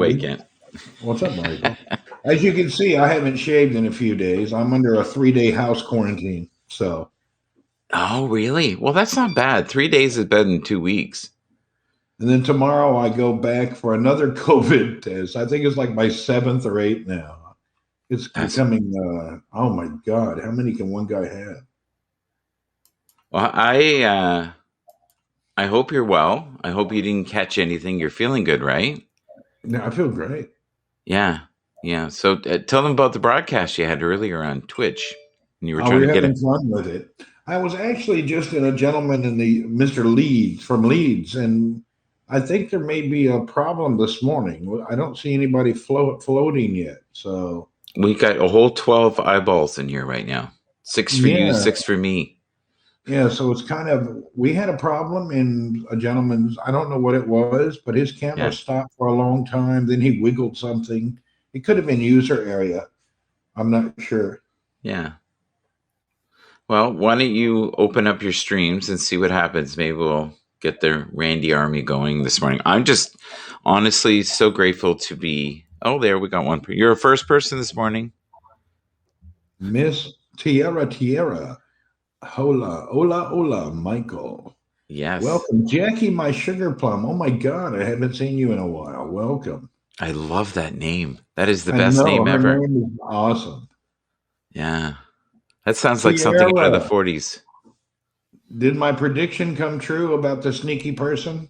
way, everybody. Kent. What's up, Michael? As you can see, I haven't shaved in a few days. I'm under a 3-day house quarantine. So, Oh, really? Well, that's not bad. 3 days is better than 2 weeks. and then tomorrow I go back for another COVID test. I think it's like my seventh or eighth now. It's That's becoming, oh my God, how many can one guy have? well. I hope you're well. I hope you didn't catch anything. You're feeling good, right? No, I feel great. Yeah, yeah. So tell them about the broadcast you had earlier on Twitch, and you were Oh, trying to we're get having it. fun with it. I was actually just in a gentleman in the Mr. Leeds from Leeds, and I think there may be a problem this morning. I don't see anybody floating yet. So, We got a whole 12 eyeballs in here right now. 6 for you, yeah, 6 for me. yeah. So it's kind of, we had a problem in a gentleman's, I don't know what it was, but his camera Yeah, stopped for a long time. Then he wiggled something. It could have been user area. I'm not sure. yeah. Well, why don't you open up your streams and see what happens? Maybe we'll get the Randy Army going this morning. I'm just honestly so grateful to be. Oh, there we got one. You're a first person this morning. Miss Tierra. Hola, hola, hola, Michael. Yes, Welcome, Jackie, my sugar plum. Oh my God, I haven't seen you in a while. Welcome. I love that name. That is the I best know name her ever. name is awesome. Yeah, that sounds like something out of the Tierra, 40s. did my prediction come true about the sneaky person?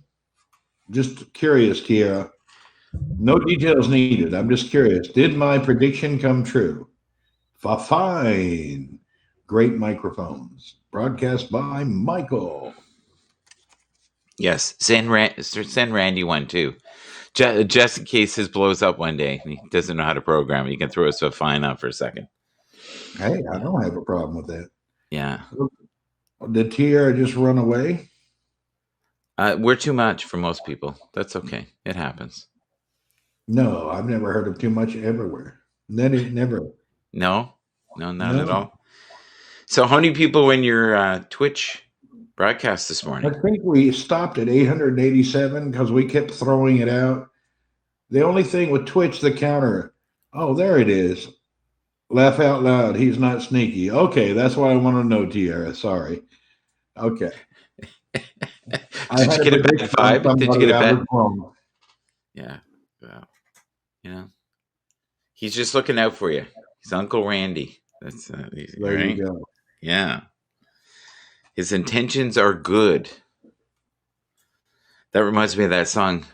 Just curious, Tierra. No details needed. I'm just curious. Did my prediction come true? Fine. Great microphones. Broadcast by Michael. Yes, send Randy one too. Just in case his blows up one day and he doesn't know how to program, you can throw us a fine out for a second. Hey, I Yeah, don't have a problem with that. yeah. Did Tierra just run away? We're too much for most people. That's okay. It happens. No, I've never heard of too much everywhere. Never. No, no, not at No. all. So, how many people were in your Twitch broadcast this I morning? think we stopped at 887 because we kept throwing it out. The only thing with Twitch, the counter. Oh, there it is. Laugh out loud. He's not sneaky. Okay, that's what I want to know, Tierra. Sorry. Okay. I Did you had a get a bad prediction on vibe? Did you somebody get a I was bad? wrong. Yeah. Well, you know, he's just looking out for you. He's Uncle Randy. That's There you right. go. Yeah. His intentions are good. That reminds me of that song.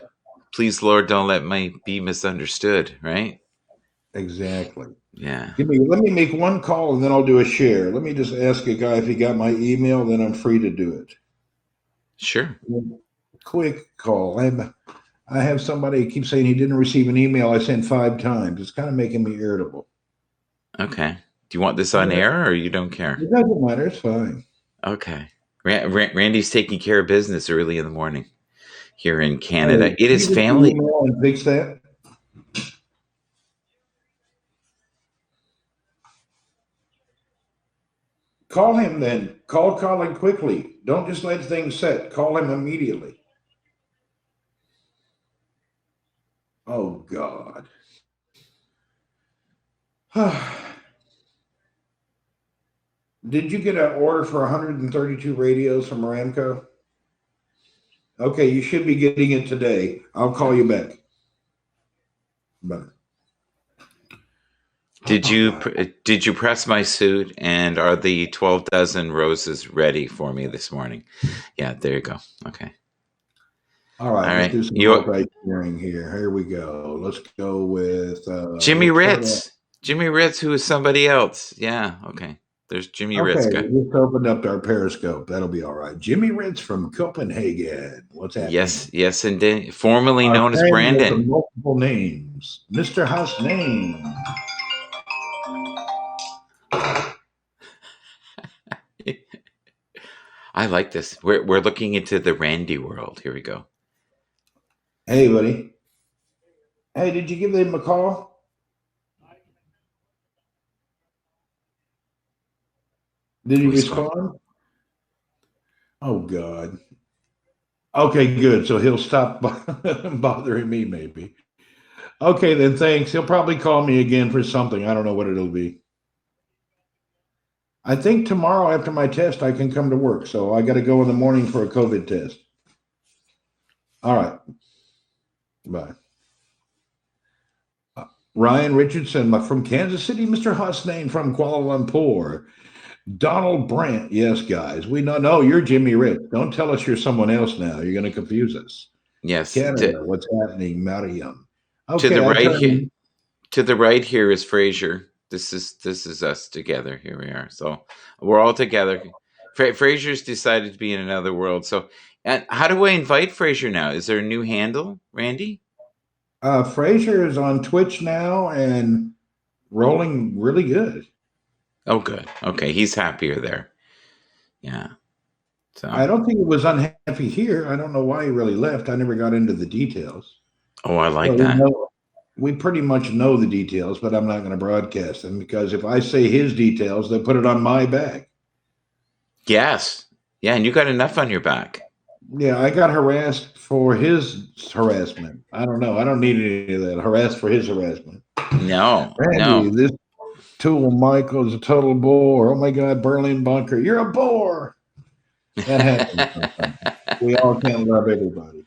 Please, Lord, don't let me be misunderstood. Right? Exactly. Yeah. Let me make one call and then I'll do a share. Let me just ask a guy if he got my email, then I'm free to do it. Sure. Quick call. I have somebody keep saying he didn't receive an email I sent 5 times. It's kind of making me irritable. Okay. Do you want this All on right. air or you don't care? It doesn't matter. It's fine. Okay. Randy's taking care of business early in the morning here in Hey, Canada. It can is you just family. email and fix that? Call him then. Call Colin quickly. Don't just let things set. Call him immediately. Oh, God. Did you get an order for 132 radios from Aramco? Okay, you should be getting it today. I'll call you back. Bye. Did you press my suit and are the 12 dozen roses ready for me this morning? Yeah, there you go. Okay. All right, All let's right. do some You multi-sharing here. Here we go. Let's go with Jimmy we'll start Ritz. Jimmy Ritz, who is somebody else. Yeah, okay. There's Jimmy Ritz okay, guy. we just opened up our Periscope. That'll be all right. Jimmy Ritz from Copenhagen. What's happening? Yes, indeed. Formerly Our known as friend with the Brandon. multiple names, Mr. House Name. I like this. We're looking into the Randy world. Here we go. Hey, buddy. Hey, did you give them a call? Did he Voicemail. respond? Oh, God. Okay, good. So he'll stop bothering me, maybe. Okay, then thanks. He'll probably call me again for something. I don't know what it'll be. I think tomorrow after my test, I can come to work. So I got to go in the morning for a COVID test. All right. Bye. Ryan Richardson from Kansas City, Mr. Hosnain from Kuala Lumpur, Donald Brandt. Yes, guys, we know. No, you're Jimmy Rich. Don't tell us you're someone else now. You're going to confuse us. Yes. Canada, what's happening, Mariam? To Okay, the I right here. turned. To the right here is Fraser. This is us together. Here we are. So we're all together. Fraser's decided to be in another world. So, and how do I invite Fraser now? Is there a new handle, Randy? Fraser is on Twitch now and rolling really good. Oh, good. Okay, he's happier there. Yeah. So I don't think it was unhappy here. I don't know why he really left. I never got into the details. oh, I like So that. we pretty much know the details, but I'm not going to broadcast them because if I say his details, they'll put it on my back. Yes. Yeah, and you got enough on your back. Yeah, I got harassed for his harassment. I don't know. I don't need any of that. Harassed for his harassment. No. Randy, No. this tool Michael is a total bore. Oh my God, Berlin Bunker, you're a bore. That happens sometimes. We all can't love everybody.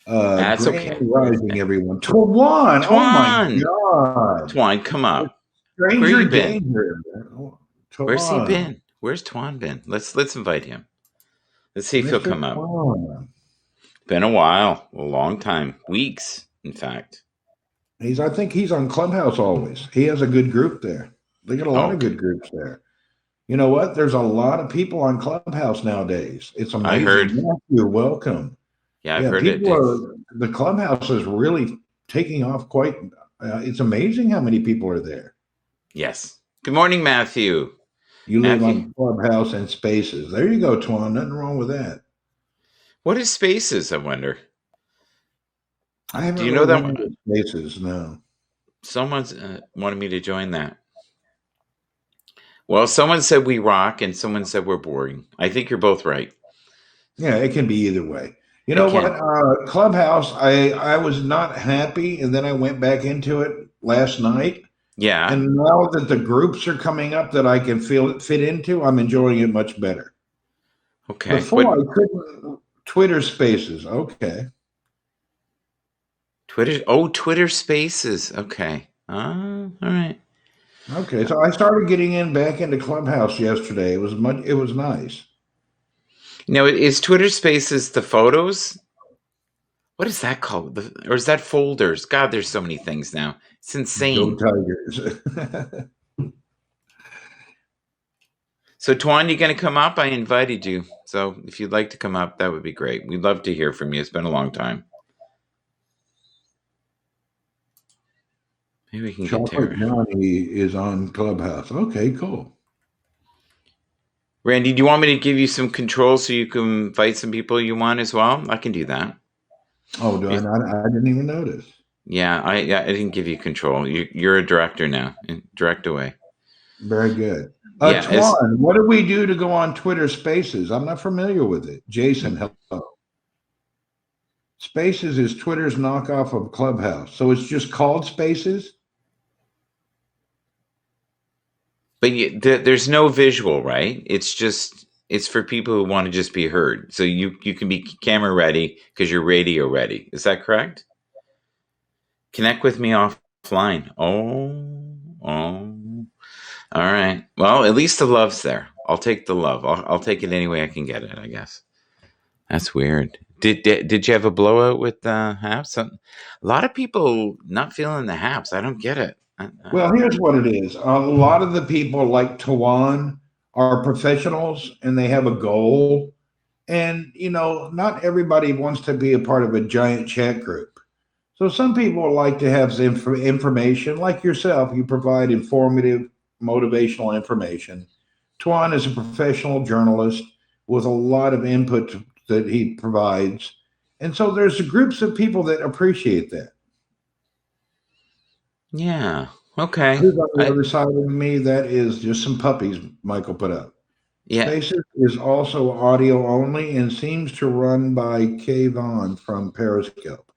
That's Grand okay. Rising, everyone. Twan. Oh my Twan. God. Twan, come up. Where Stranger you been? danger. Where's he Twan. been? Where's Twan been? Let's invite him. Let's see if he'll Mr. come up. Twan. Been a while, a long time, weeks, in fact. I think he's on Clubhouse always. He has a good group there. They got a lot of Okay. good groups there. You know what? There's a lot of people on Clubhouse nowadays. It's amazing. I heard. You're welcome. Yeah, I've heard it. The Clubhouse is really taking off quite. It's amazing how many people are there. Yes. Good morning, Matthew. You live on Clubhouse and Spaces. There you go, Twan. Nothing wrong with that. What is Spaces, I wonder? I haven't. Do you know that one? Spaces, no. Someone's wanted me to join that. Well, someone said we rock, and someone said we're boring. I think you're both right. Yeah, it can be either way. You know what? Clubhouse, I was not happy, and then I went back into it last night. Yeah. And now that the groups are coming up that I can fit into, I'm enjoying it much better. Okay. Before I couldn't. Twitter Spaces. Okay. Twitter Spaces. Okay. All right. Okay. So I started getting back into Clubhouse yesterday. It was nice. Now, is Twitter Spaces the photos? What is that called? Or is that folders? God, there's so many things now. It's insane. Go Tigers. So, Twan, you going to come up? I invited you. So, if you'd like to come up, that would be great. We'd love to hear from you. It's been a long time. Maybe we can Chocolate Johnny is on Clubhouse. Okay, cool. Randy, do you want me to give you some control so you can invite some people you want as well? I can do that. Oh, do I not? I didn't even notice. Yeah, I didn't give you control. You're a director now. Direct away. Very good. Twan, what do we do to go on Twitter Spaces? I'm not familiar with it. Jason, hello. Spaces is Twitter's knockoff of Clubhouse. So it's just called Spaces? But there's no visual, right? It's for people who want to just be heard. So you can be camera ready because you're radio ready. Is that correct? Connect with me offline. Oh. All right. Well, at least the love's there. I'll take the love. I'll take it any way I can get it, I guess. That's weird. Did you have a blowout with Haps? A lot of people not feeling the Haps. I don't get it. Well, here's what it is. A lot of the people like Twan are professionals and they have a goal. And, not everybody wants to be a part of a giant chat group. So some people like to have information like yourself. You provide informative, motivational information. Twan is a professional journalist with a lot of input that he provides. And so there's groups of people that appreciate that. Yeah. Okay. Who's on the other side of me? That is just some puppies Michael put up. Yeah. Spaces is also audio only and seems to run by Kay Vaughn from Periscope.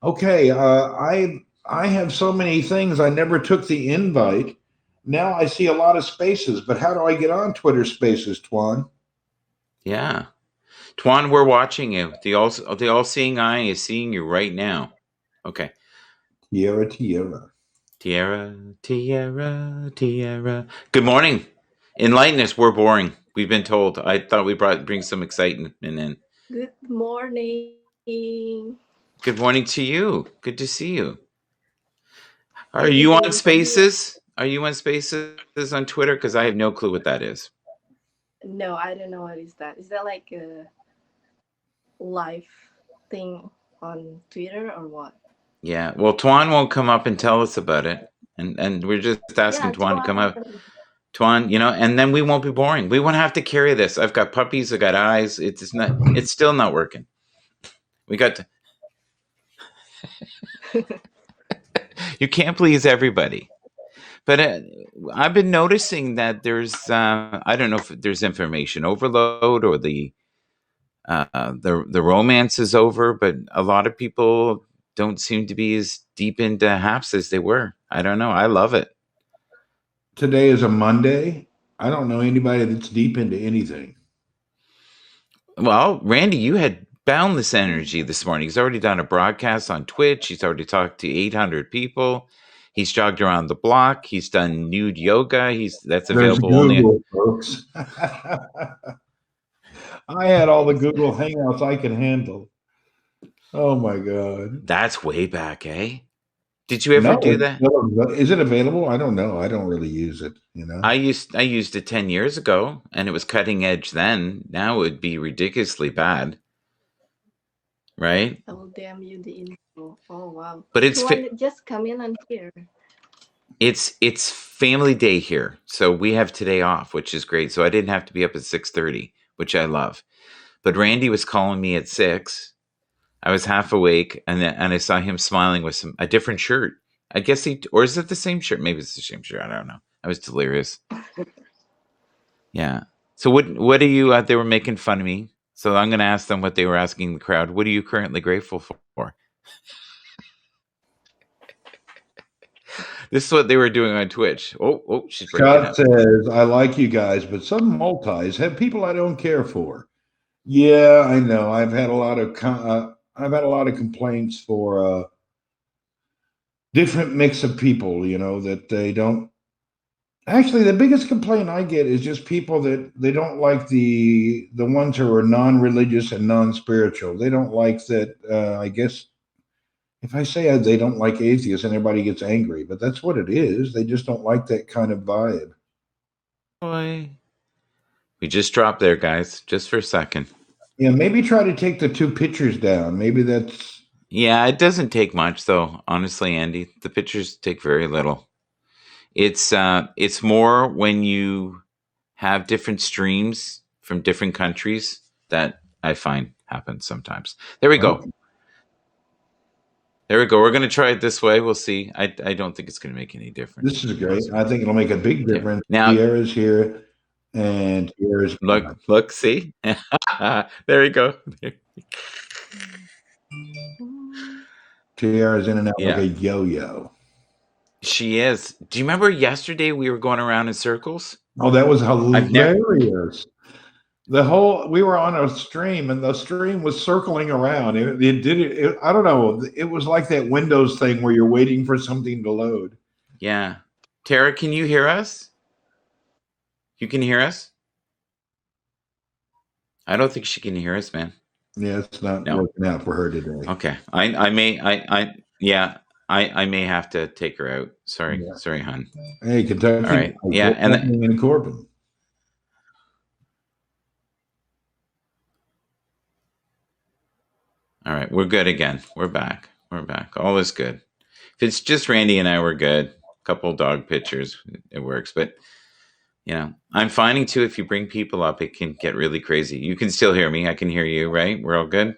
Okay, I have so many things. I never took the invite. Now I see a lot of spaces, but how do I get on Twitter Spaces, Twan? Yeah. Tuan, we're watching you. The all-seeing eye is seeing you right now. Okay. Tierra, Tierra. Tierra, Tierra, Tierra. Good morning. Enlighten us. We're boring. We've been told. I thought we bring some excitement in. Good morning. Good morning to you. Good to see you. Are Good you on evening from here. Spaces? Are you on Spaces on Twitter? Because I have no clue what that is. No, I don't know what is that. Is that like a live thing on Twitter or what? Yeah. Well, Tuan won't come up and tell us about it, and we're just asking Yeah, Tuan to come up. Tuan. Tuan, and then we won't be boring. We won't have to carry this. I've got puppies. I got eyes. It's still not working. We got to. You can't please everybody. But I've been noticing that there's I don't know if there's information overload or the romance is over, but a lot of people don't seem to be as deep into HAPS as they were. I don't know. I love it. Today is a Monday. I don't know anybody that's deep into anything. Well, Randy, you had boundless energy this morning. He's already done a broadcast on Twitch. He's already talked to 800 people. He's jogged around the block. He's done nude yoga. That's available There's Google, only. folks. I had all the Google Hangouts I can handle. Oh my God. That's way back, eh? Did you ever do that? Is it available? I don't know. I don't really use it, I used it 10 years ago and it was cutting edge then. Now it would be ridiculously bad. Right? I will DM you the info. Oh wow. But it's just come in on here. It's family day here. So we have today off, which is great. So I didn't have to be up at 6:30, which I love. But Randy was calling me at 6. I was half awake, and I saw him smiling with a different shirt. I guess or is it the same shirt? Maybe it's the same shirt. I don't know. I was delirious. Yeah. So what are you? They were making fun of me. So I'm going to ask them what they were asking the crowd. What are you currently grateful for? This is what they were doing on Twitch. Oh, she's breaking up. Scott says, "I like you guys, but some multis have people I don't care for." Yeah, I know. I've had a lot of complaints for different mix of people. That they don't. Actually, the biggest complaint I get is just people that they don't like the ones who are non-religious and non-spiritual. They don't like that. I guess if I say they don't like atheists, and everybody gets angry, but that's what it is. They just don't like that kind of vibe. Boy. We just dropped there, guys, just for a second. Yeah, maybe try to take the 2 pictures down. Maybe that's... Yeah, it doesn't take much, though, honestly, Andy. The pictures take very little. It's more when you have different streams from different countries that I find happens sometimes. There we go. There we go. We're going to try it this way. We'll see. I don't think it's going to make any difference. This is great. I think it'll make a big difference. Now, Tierra's here, and Tierra's look, see? There we go. Tierra's in and out like a yo-yo. She is. Do you remember yesterday we were going around in circles? Oh, that was hilarious. We were on a stream, and the stream was circling around. I don't know. It was like that Windows thing where you're waiting for something to load. Yeah. Tara, can you hear us? You can hear us? I don't think she can hear us, man. Yeah, it's not working out for her today. Okay. I may have to take her out. Sorry, hon. Hey, Kentucky. All right. Yeah, and Corbin. All right, we're good again. We're back. All is good. If it's just Randy and I, we're good. A couple dog pictures, it works. But I'm finding too, if you bring people up, it can get really crazy. You can still hear me. I can hear you, right? We're all good?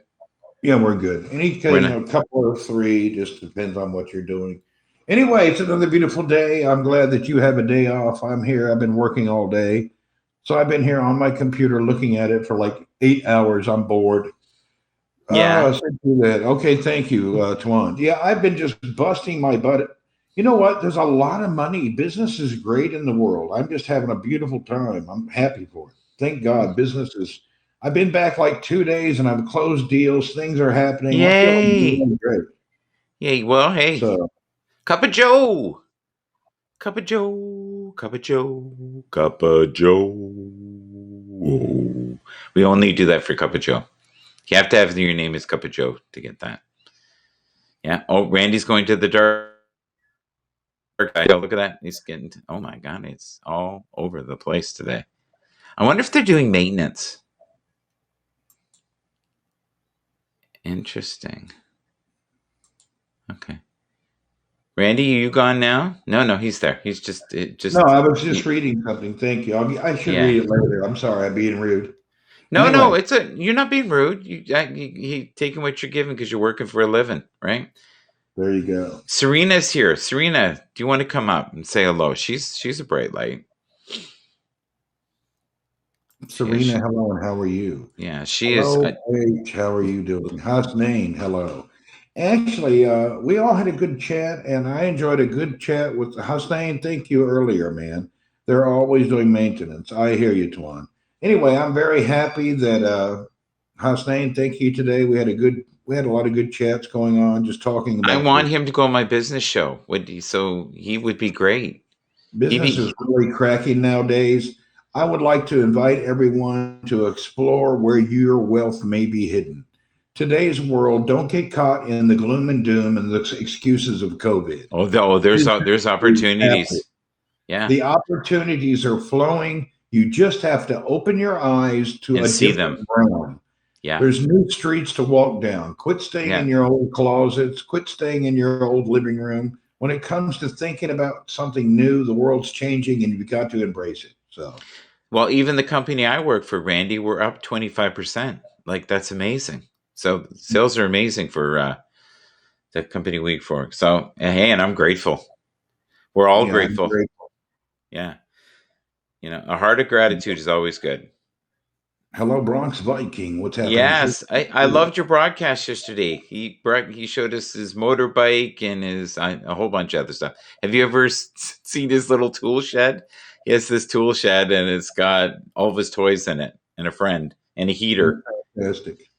Yeah, we're good. A couple or 3, just depends on what you're doing. Anyway, it's another beautiful day. I'm glad that you have a day off. I'm here. I've been working all day. So I've been here on my computer looking at it for like 8 hours. I'm bored. Oh, Yeah. I said do that. Okay, thank you, Tuan. Yeah, I've been just busting my butt. You know what? There's a lot of money. Business is great in the world. I'm just having a beautiful time. I'm happy for it. Thank God. Business is. I've been back like 2 days and I've closed deals. Things are happening. I'm feeling Yay. really great. Yay. Well, hey, So Cup of Joe. Cup of Joe. Cup of Joe. Cup of Joe. We only do that for Cup of Joe. You have to have your name is Cup of Joe to get that. Yeah. Oh, Randy's going to the dark side. Oh, look at that. He's getting. Oh my God, it's all over the place today. I wonder if they're doing maintenance. Interesting. Okay. Randy, you gone now? No, he's there. He's just no, I was just reading something. Thank you. I should yeah. read it later. I'm sorry. I'm being rude. No, Anyway, it's you're not being rude. You taking what you're giving because you're working for a living, right? there you go. Serena's here. Serena, do you want to come up and say hello? She's a bright light. Serena, hello, and how are you? Yeah, she is. Hello, H. How are you doing? Hasnain, hello. Actually, we all had a good chat, and I enjoyed a good chat with Hasnain. Thank you earlier, man. They're always doing maintenance. I hear you, Tuan. Anyway, I'm very happy that Hasnain. Thank you today. We had a lot of good chats going on, just talking I about want business. him to go on my business show. So he would be great. He'd Business is be. really cracking nowadays. I would like to invite everyone to explore where your wealth may be hidden. Today's world, don't get caught in the gloom and doom and the excuses of COVID. There's opportunities. Yeah, The opportunities are flowing. You just have to open your eyes to and a see different them. realm. Yeah, There's new streets to walk down. Quit staying yeah. in your old closets. Quit staying in your old living room. When it comes to thinking about something new, the world's changing and you've got to embrace it. So, Well, even the company I work for, Randy, we're up 25%. Like that's amazing. So sales are amazing for the company we work for. So hey, and I'm grateful. We're all yeah, I'm grateful. great. Yeah, a heart of gratitude is always good. Hello, Bronx Viking. What's happening? Yes, I loved your broadcast yesterday. He showed us his motorbike and a whole bunch of other stuff. Have you ever seen his little tool shed? He has this tool shed and it's got all of his toys in it and a friend and a heater. Fantastic.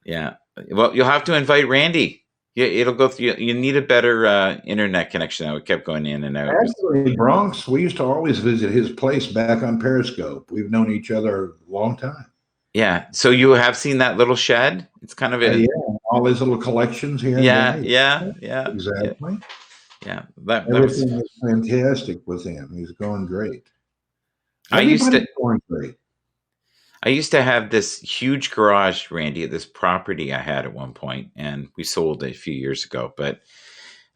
Yeah. Well, you'll have to invite Randy. Yeah, it'll go through. You need a better internet connection. Now it kept going in and out. Actually, Bronx, we used to always visit his place back on Periscope. We've known each other a long time. Yeah. So you have seen that little shed? It's kind of a Yeah, all his little collections here and yeah, there. yeah. Exactly. Yeah. That was. Everything is fantastic with him. He's going great. I used Everybody's to. going great. I used to have this huge garage, Randy, at this property I had at one point, and we sold it a few years ago. But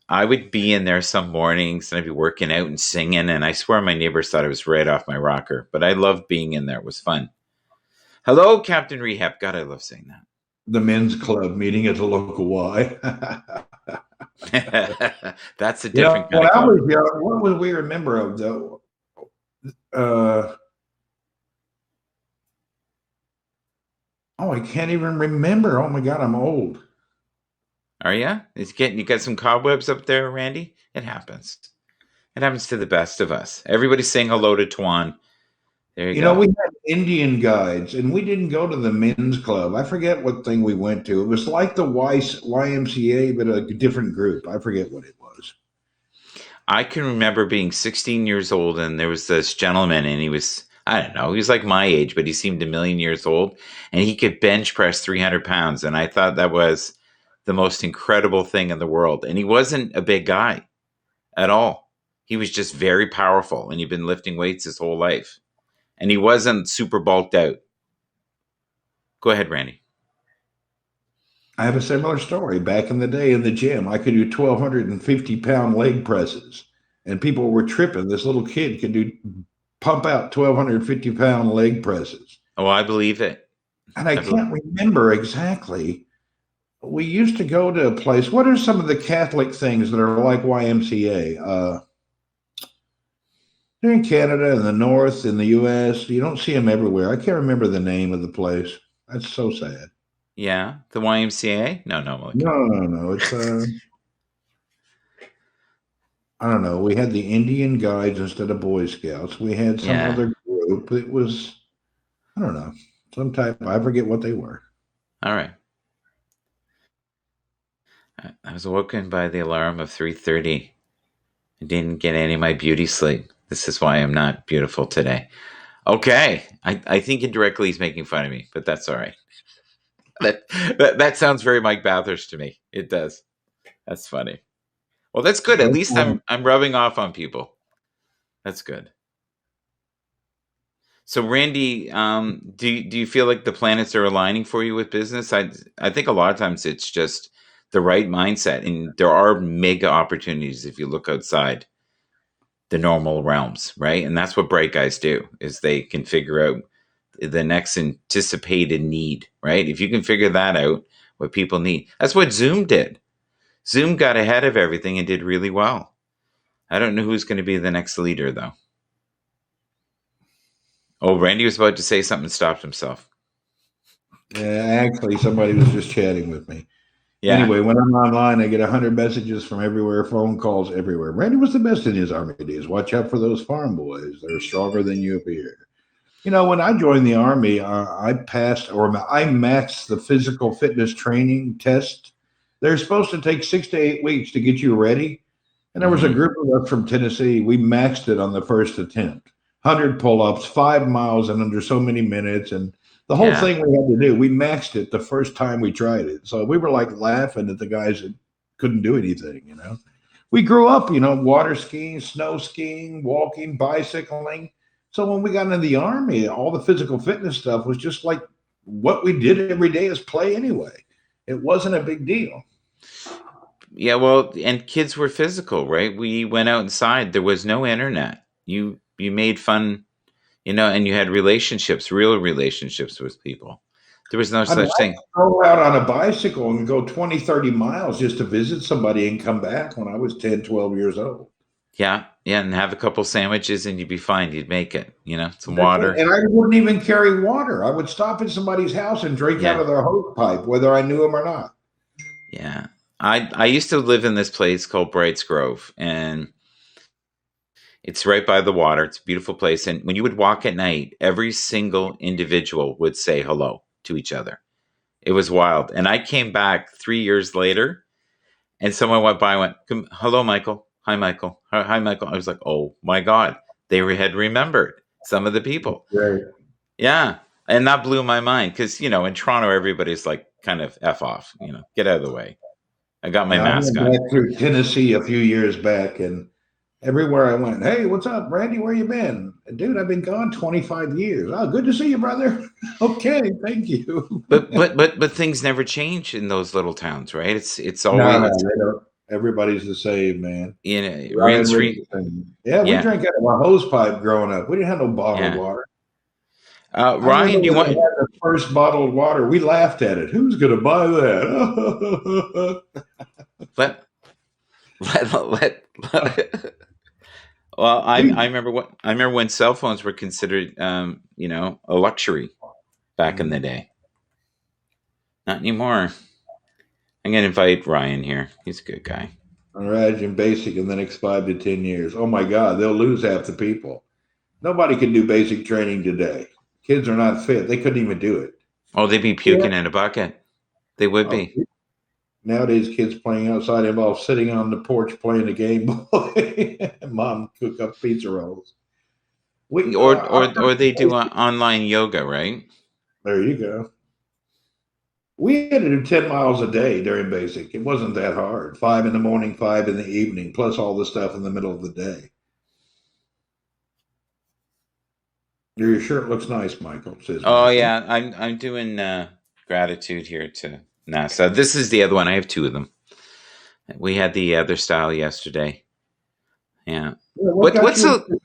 I would be in there some mornings and I'd be working out and singing, and I swear my neighbors thought I was right off my rocker. But I loved being in there. It was fun. Hello, Captain Rehab. God, I love saying The men's club meeting at the local Y. that. That's a You know, different kind when of I club. was young, what would we remember of though? Oh, I can't even remember. Oh my God, I'm old. Are you? You got some cobwebs up there, Randy? It happens. It happens to the best of us. Everybody's saying hello to Tuan. There you You go. know, we had Indian guides, and we didn't go to the men's club. I forget what thing we went to. It was like the YMCA, but a different group. I forget what it was. I can remember being 16 years old, and there was this gentleman, and he was, I don't know, he was like my age, but he seemed a million years old, and he could bench press 300 pounds. And I thought that was the most incredible thing in the world. And he wasn't a big guy at all. He was just very powerful, and he'd been lifting weights his whole life. And he wasn't super bulked out. Go ahead, Randy. I have a similar story. Back in the day in the gym, I could do 1,250-pound leg presses, and people were tripping. This little kid could pump out 1,250-pound leg presses. Oh, I believe it. And I can't remember exactly. We used to go to a place. What are some of the Catholic things that are like YMCA? They're in Canada, in the North, in the U.S. You don't see them everywhere. I can't remember the name of the place. That's so sad. Yeah, the YMCA. No, no, okay. No. It's I don't know. We had the Indian Guides instead of Boy Scouts. We had some Yeah. other group. It was, I don't know, some type. I forget what they were. All right. I was awoken by the alarm of 3:30. I didn't get any of my beauty sleep. This is why I'm not beautiful today. Okay. I think indirectly he's making fun of me, but that's all right. That sounds very Mike Bathurst to me. It does. That's funny. Well, that's good. At least I'm rubbing off on people. That's good. So, Randy, do you feel like the planets are aligning for you with business? I think a lot of times it's just the right mindset, and there are mega opportunities if you look outside the normal realms, right? And that's what bright guys do: is they can figure out the next anticipated need, right? If you can figure that out, what people need, that's what Zoom did. Zoom got ahead of everything and did really well. I don't know who's going to be the next leader, though. Oh, Randy was about to say something and stopped himself. Yeah, actually, somebody was just chatting with me. Yeah. Anyway, when I'm online, I get 100 messages from everywhere, phone calls everywhere. Randy was the best in his Army days. Watch out for those farm boys. They're stronger than you appear. You know, when I joined the Army, I passed or I maxed the physical fitness training test. They're supposed to take 6 to 8 weeks to get you ready. And there was a group of us from Tennessee. We maxed it on the first attempt. 100 pull-ups, 5 miles in under so many minutes, and the whole thing we had to do. We maxed it the first time we tried it. So we were like laughing at the guys that couldn't do anything. You know, we grew up, you know, water skiing, snow skiing, walking, bicycling. So when we got into the Army, all the physical fitness stuff was just like what we did every day as play anyway. It wasn't a big deal. Yeah, well, and kids were physical, right? We went outside. There was no internet. You made fun, you know, and you had relationships, real relationships with people. There was no such thing. Go out on a bicycle and go 20, 30 miles just to visit somebody and come back when I was 10, 12 years old. Yeah, and have a couple sandwiches and you'd be fine. You'd make it, you know, some water. And I wouldn't even carry water. I would stop at somebody's house and drink out of their hose pipe, whether I knew them or not. Yeah. I used to live in this place called Brights Grove, and it's right by the water. It's a beautiful place. And when you would walk at night, every single individual would say hello to each other. It was wild. And I came back 3 years later, and someone went by and went, hello, Michael. Hi, Michael. Hi, Michael. I was like, oh, my God. They had remembered some of the people. Right. Yeah. And that blew my mind because, you know, in Toronto, everybody's like kind of F off, you know, get out of the way. I got my mask on. I went back through Tennessee a few years back, and everywhere I went, hey, what's up, Randy? Where you been? Dude, I've been gone 25 years. Oh, good to see you, brother. Okay, thank you. But things never change in those little towns, right? It's always everybody's the same, man. You know, we drank out of a hose pipe growing up. We didn't have no bottled water. Ryan, do you want the first bottled water? We laughed at it. Who's going to buy that? let. Well, I remember when cell phones were considered, you know, a luxury back in the day. Not anymore. I'm going to invite Ryan here. He's a good guy. Imagine basic in the next 5 to 10 years. Oh my God, they'll lose half the people. Nobody can do basic training today. Kids are not fit. They couldn't even do it. Oh, they'd be puking in a bucket. They would be. Nowadays, kids playing outside involve sitting on the porch playing a Game Boy. Mom cook up pizza rolls. Or they do online yoga, right? There you go. We had to do 10 miles a day during basic. It wasn't that hard. 5 in the morning, 5 in the evening, plus all the stuff in the middle of the day. Your shirt looks nice, Michael. Says oh, Michael. Yeah. I'm doing gratitude here to NASA. This is the other one. I have 2 of them. We had the other style yesterday. Yeah. What's the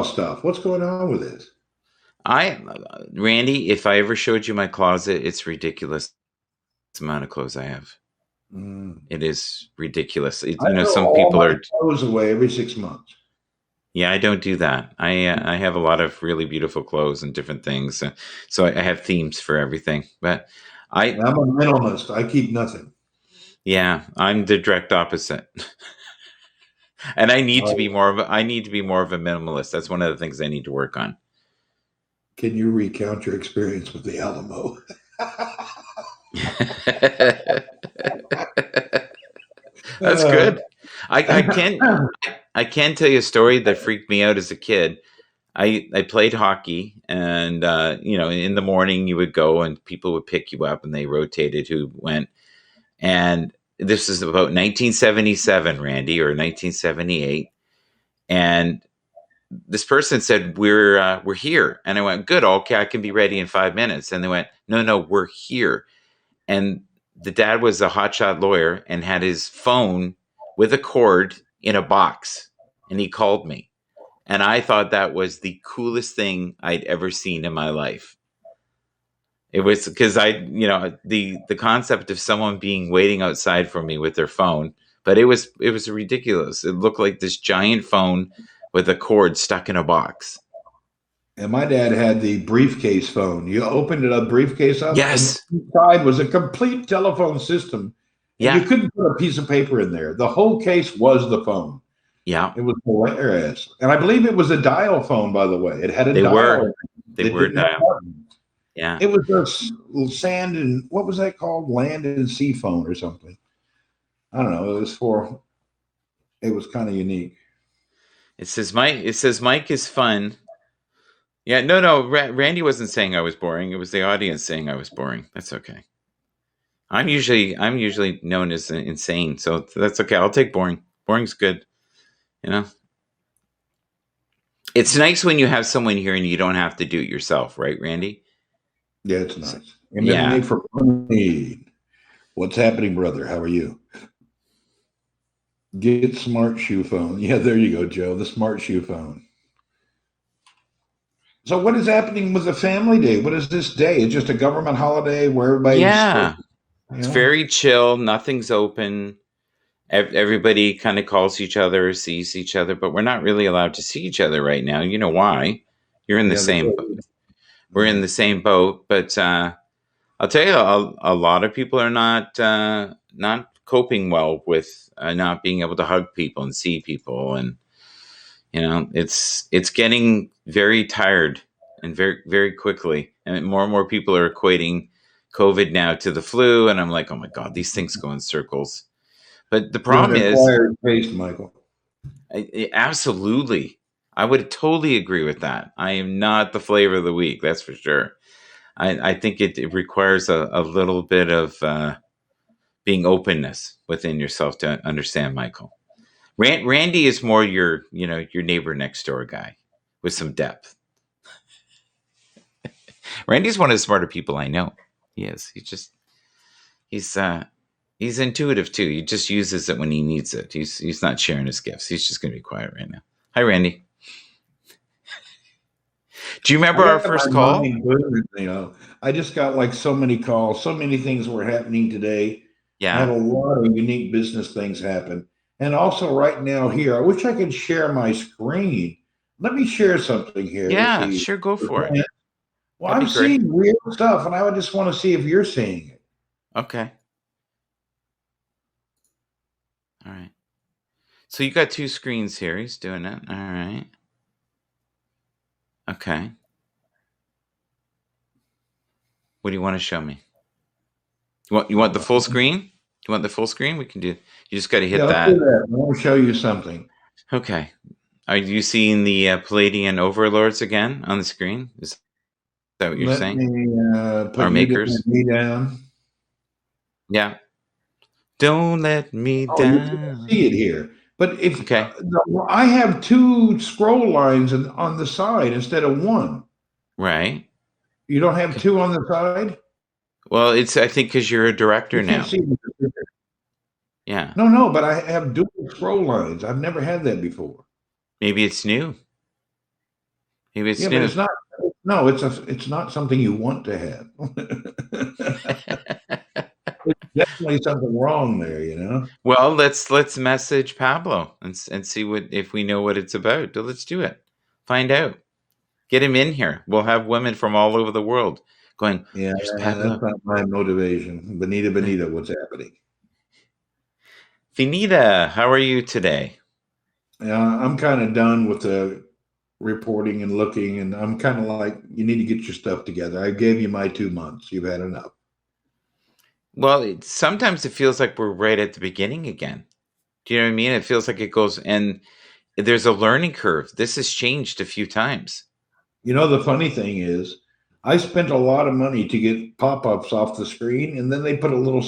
stuff? What's going on with this? Randy, if I ever showed you my closet, it's ridiculous the amount of clothes I have. It is ridiculous. You know, some people are clothes away every 6 months. Yeah, I don't do that. I have a lot of really beautiful clothes and different things, so I have themes for everything. But I I'm a minimalist. I keep nothing. Yeah, I'm the direct opposite. And I need to be Uh, more of a minimalist. That's one of the things I need to work on. can you recount your experience with the Alamo? That's Uh, good. I can tell you a story that freaked me out as a kid. I played hockey, and in the morning you would go and people would pick you up, and they rotated who went. And this is about 1977, Randy, or 1978. And this person said, we're here. And I went, good, okay, I can be ready in 5 minutes. And they went, no, we're here. And the dad was a hotshot lawyer and had his phone with a cord in a box. And he called me. And I thought that was the coolest thing I'd ever seen in my life. It was because the concept of someone being waiting outside for me with their phone, but it was ridiculous. It looked like this giant phone with a cord stuck in a box. and my dad had the briefcase phone. You opened it up, briefcase up, Yes. and inside was a complete telephone system. And you Yeah. couldn't put a piece of paper in there. The whole case was the phone. Yeah. It was hilarious. And I believe it was a dial phone, by the way. It had a They dial. were. They It were didn't have dial. buttons. Yeah. It was a sand and what was that called? Land and sea phone or something. I don't know. It was kind of unique. It says Mike is fun. Yeah, no. Randy wasn't saying I was boring. It was the audience saying I was boring. That's okay. I'm usually known as insane, so that's okay. I'll take boring. Boring's good. You know, it's nice when you have someone here and you don't have to do it yourself, right, Randy? Yeah, it's nice. Yeah. MMA for money. What's happening, brother? How are you? Get smart shoe phone. Yeah, there you go, Joe. The smart shoe phone. So, what is happening with the family day? What is this day? It's just a government holiday where everybody's Yeah. you It's know? very chill. Nothing's open. Everybody kind of calls each other, sees each other, but we're not really allowed to see each other right now. You know why? You're in the Yeah, same. We're in the same boat, but I'll tell you, a lot of people are not coping well with not being able to hug people and see people, and it's getting very tired and very very quickly, and more people are equating COVID now to the flu, and I'm like, oh my god, these things go in circles. But the You're an problem is, acquired taste, Michael. absolutely, I would totally agree with that. I am not the flavor of the week, that's for sure. I think it requires a little bit of being openness within yourself to understand Michael. Randy is more your neighbor next door guy with some depth. Randy's one of the smarter people I know. He is. He's intuitive too. He just uses it when he needs it. He's not sharing his gifts. He's just going to be quiet right now. Hi, Randy. Do you remember our first call? I just got like so many calls, so many things were happening today. I had Yeah. a lot of unique business things happen. And also right now here, I wish I could share my screen. Let me share something here. Yeah, See. sure, go for it. Well, That'd I'm be great. seeing real stuff, and I would just want to see if you're seeing it. Okay. All right. So you got two screens here. He's doing it. All right. Okay. What do you want to show me? You want the full screen? You want the full screen? We can do. You just got to hit Let's that. do that. I want to show you something. Okay. Are you seeing the Palladian overlords again on the screen? Is that what you're Let saying? me put Our you makers? me down. Yeah. Don't let me Oh, you can down. see it here. But if Okay. I have two scroll lines on the side instead of one. Right. You don't have two on the side? Well, I think because you're a director You can't now. see the picture. Yeah. No, but I have dual scroll lines. I've never had that before. Maybe it's new. Maybe it's Yeah, new. but it's not. No, it's not something you want to have. There's definitely something wrong there, you know. Well, let's message Pablo and see if we know what it's about. Let's do it. Find out. Get him in here. We'll have women from all over the world going, Yeah, "There's that's Pablo." not my motivation. Benita, what's happening? Finita, how are you today? Yeah, I'm kind of done with the reporting and looking, and I'm kind of like, you need to get your stuff together. I gave you my 2 months. You've had enough. Well, sometimes it feels like we're right at the beginning again. Do you know what I mean? It feels like it goes, and there's a learning curve. This has changed a few times. You know, the funny thing is, I spent a lot of money to get pop-ups off the screen, and then they put a little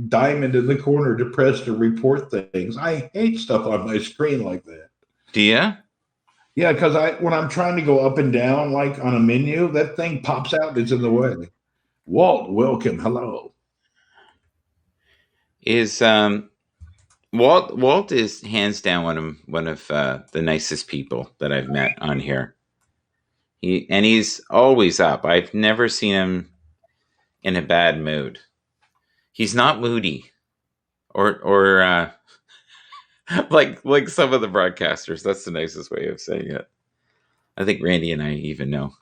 diamond in the corner to press to report things. I hate stuff on my screen like that. Do you? Yeah, because when I'm trying to go up and down like on a menu, that thing pops out and it's in the way. Walt, welcome, hello. Is Walt is hands down one of the nicest people that I've met on here. He's always up. I've never seen him in a bad mood. He's not moody, or like some of the broadcasters. That's the nicest way of saying it. I think Randy and I even know.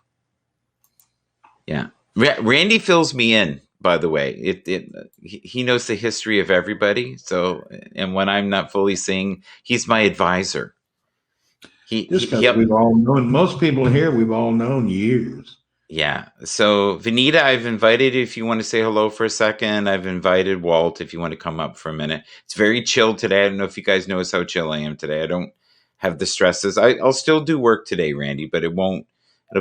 Yeah, Randy fills me in. By the way, he knows the history of everybody. So, and when I'm not fully seeing, he's my advisor. Just because we've all known, most people here, we've all known years. Yeah. So, Vinita, I've invited you if you want to say hello for a second. I've invited Walt if you want to come up for a minute. It's very chill today. I don't know if you guys notice how chill I am today. I don't have the stresses. I'll still do work today, Randy, but it'll